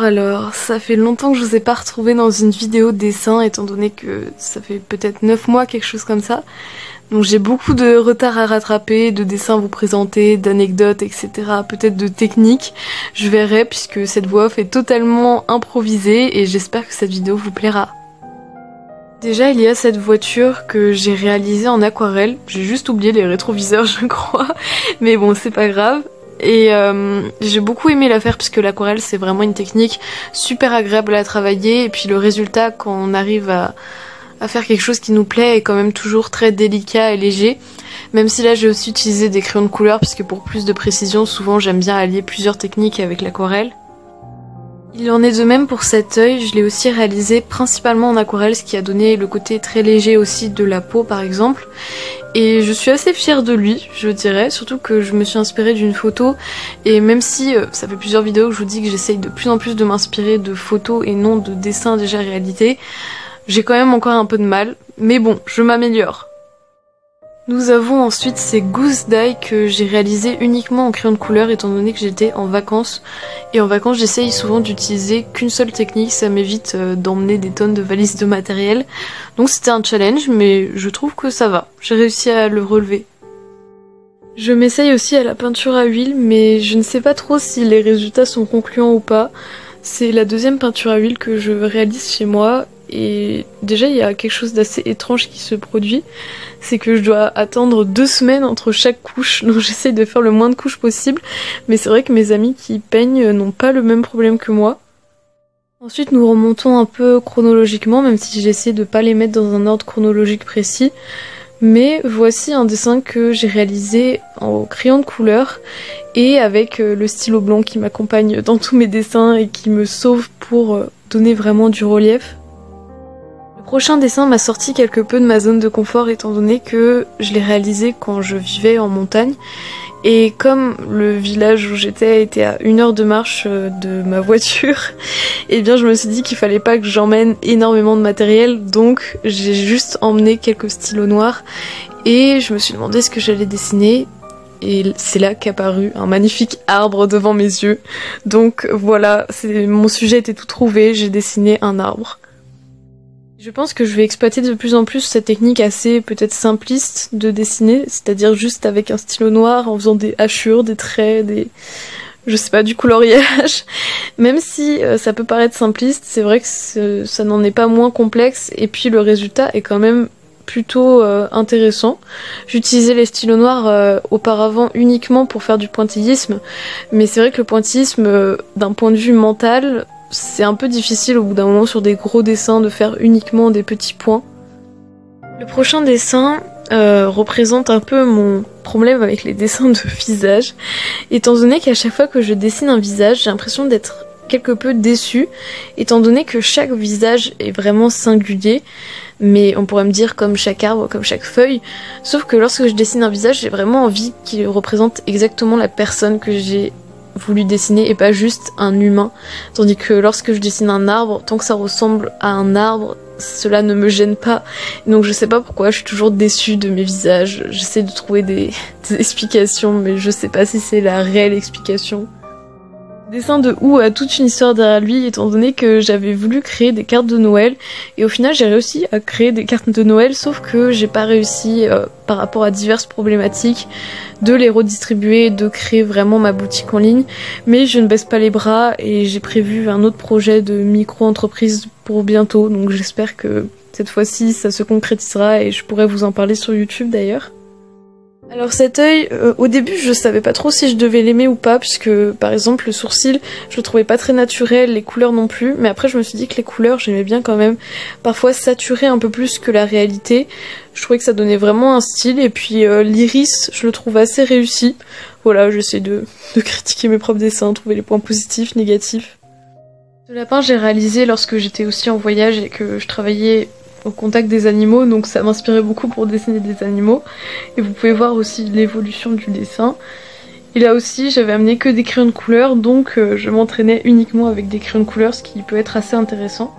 Alors, ça fait longtemps que je vous ai pas retrouvée dans une vidéo de dessin, étant donné que ça fait peut-être 9 mois, quelque chose comme ça. Donc j'ai beaucoup de retard à rattraper, de dessins à vous présenter, d'anecdotes, etc. Peut-être de techniques. Je verrai, puisque cette voix off est totalement improvisée et j'espère que cette vidéo vous plaira. Déjà, il y a cette voiture que j'ai réalisée en aquarelle. J'ai juste oublié les rétroviseurs, je crois. Mais bon, c'est pas grave. Et j'ai beaucoup aimé la faire puisque l'aquarelle c'est vraiment une technique super agréable à travailler et puis le résultat quand on arrive à faire quelque chose qui nous plaît est quand même toujours très délicat et léger. Même si là j'ai aussi utilisé des crayons de couleur puisque pour plus de précision souvent j'aime bien allier plusieurs techniques avec l'aquarelle. Il en est de même pour cet œil, je l'ai aussi réalisé principalement en aquarelle, ce qui a donné le côté très léger aussi de la peau par exemple. Et je suis assez fière de lui, je dirais, surtout que je me suis inspirée d'une photo, et même si ça fait plusieurs vidéos que je vous dis que j'essaye de plus en plus de m'inspirer de photos et non de dessins déjà réalité, j'ai quand même encore un peu de mal, mais bon, je m'améliore. Nous avons ensuite ces gousses d'ail que j'ai réalisées uniquement en crayon de couleur étant donné que j'étais en vacances. Et en vacances j'essaye souvent d'utiliser qu'une seule technique, ça m'évite d'emmener des tonnes de valises de matériel. Donc c'était un challenge mais je trouve que ça va, j'ai réussi à le relever. Je m'essaye aussi à la peinture à huile mais je ne sais pas trop si les résultats sont concluants ou pas. C'est la deuxième peinture à huile que je réalise chez moi. Et déjà il y a quelque chose d'assez étrange qui se produit, c'est que je dois attendre 2 semaines entre chaque couche, donc j'essaye de faire le moins de couches possible, mais c'est vrai que mes amis qui peignent n'ont pas le même problème que moi. Ensuite nous remontons un peu chronologiquement, même si j'essaie de pas les mettre dans un ordre chronologique précis, mais voici un dessin que j'ai réalisé en crayon de couleur et avec le stylo blanc qui m'accompagne dans tous mes dessins et qui me sauve pour donner vraiment du relief. Le prochain dessin m'a sorti quelque peu de ma zone de confort étant donné que je l'ai réalisé quand je vivais en montagne et comme le village où j'étais était à 1 heure de marche de ma voiture, et bien je me suis dit qu'il fallait pas que j'emmène énormément de matériel, donc j'ai juste emmené quelques stylos noirs et je me suis demandé ce que j'allais dessiner. Et c'est là qu'apparut un magnifique arbre devant mes yeux. Donc voilà, mon sujet était tout trouvé, j'ai dessiné un arbre. Je pense que je vais exploiter de plus en plus cette technique assez peut-être simpliste de dessiner, c'est-à-dire juste avec un stylo noir en faisant des hachures, des traits, je sais pas, du coloriage. Même si ça peut paraître simpliste, c'est vrai que ça n'en est pas moins complexe et puis le résultat est quand même plutôt intéressant. J'utilisais les stylos noirs auparavant uniquement pour faire du pointillisme, mais c'est vrai que le pointillisme d'un point de vue mental, c'est un peu difficile au bout d'un moment sur des gros dessins de faire uniquement des petits points. Le prochain dessin représente un peu mon problème avec les dessins de visage, étant donné qu'à chaque fois que je dessine un visage, j'ai l'impression d'être quelque peu déçue, étant donné que chaque visage est vraiment singulier, mais on pourrait me dire comme chaque arbre, comme chaque feuille, sauf que lorsque je dessine un visage, j'ai vraiment envie qu'il représente exactement la personne que j'ai voulu dessiner et pas juste un humain, tandis que lorsque je dessine un arbre, tant que ça ressemble à un arbre, cela ne me gêne pas. Donc je sais pas pourquoi je suis toujours déçue de mes visages, j'essaie de trouver des explications mais je sais pas si c'est la réelle explication. Le dessin de Ou a toute une histoire derrière lui étant donné que j'avais voulu créer des cartes de Noël et au final j'ai réussi à créer des cartes de Noël sauf que j'ai pas réussi par rapport à diverses problématiques de les redistribuer, de créer vraiment ma boutique en ligne, mais je ne baisse pas les bras et j'ai prévu un autre projet de micro-entreprise pour bientôt, donc j'espère que cette fois-ci ça se concrétisera et je pourrai vous en parler sur YouTube d'ailleurs. Alors cet œil, au début je savais pas trop si je devais l'aimer ou pas, puisque par exemple le sourcil je le trouvais pas très naturel, les couleurs non plus, mais après je me suis dit que les couleurs j'aimais bien quand même, parfois saturer un peu plus que la réalité, je trouvais que ça donnait vraiment un style, et puis l'iris je le trouve assez réussi, voilà j'essaie de critiquer mes propres dessins, trouver les points positifs, négatifs. Ce lapin j'ai réalisé lorsque j'étais aussi en voyage et que je travaillais au contact des animaux, donc ça m'inspirait beaucoup pour dessiner des animaux, et vous pouvez voir aussi l'évolution du dessin. Et là aussi j'avais amené que des crayons de couleur, donc je m'entraînais uniquement avec des crayons de couleur, ce qui peut être assez intéressant.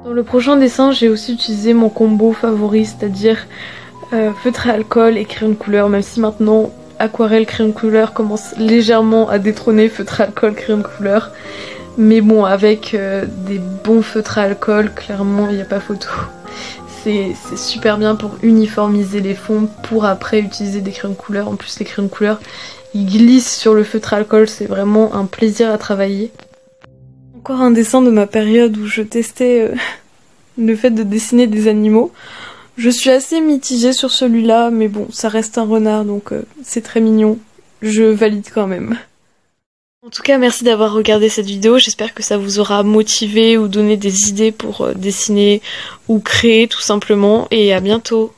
Dans le prochain dessin, j'ai aussi utilisé mon combo favori, c'est-à-dire feutre à alcool et crayon de couleur, même si maintenant aquarelle, crayon de couleur commence légèrement à détrôner feutre à alcool, crayon de couleur. Mais bon, avec des bons feutres à alcool, clairement il n'y a pas photo. C'est super bien pour uniformiser les fonds, pour après utiliser des crayons de couleur. En plus les crayons de couleur, ils glissent sur le feutre à alcool, c'est vraiment un plaisir à travailler. Encore un dessin de ma période où je testais le fait de dessiner des animaux. Je suis assez mitigée sur celui-là, mais bon, ça reste un renard, donc c'est très mignon. Je valide quand même. En tout cas, merci d'avoir regardé cette vidéo. J'espère que ça vous aura motivé ou donné des idées pour dessiner ou créer tout simplement. Et à bientôt.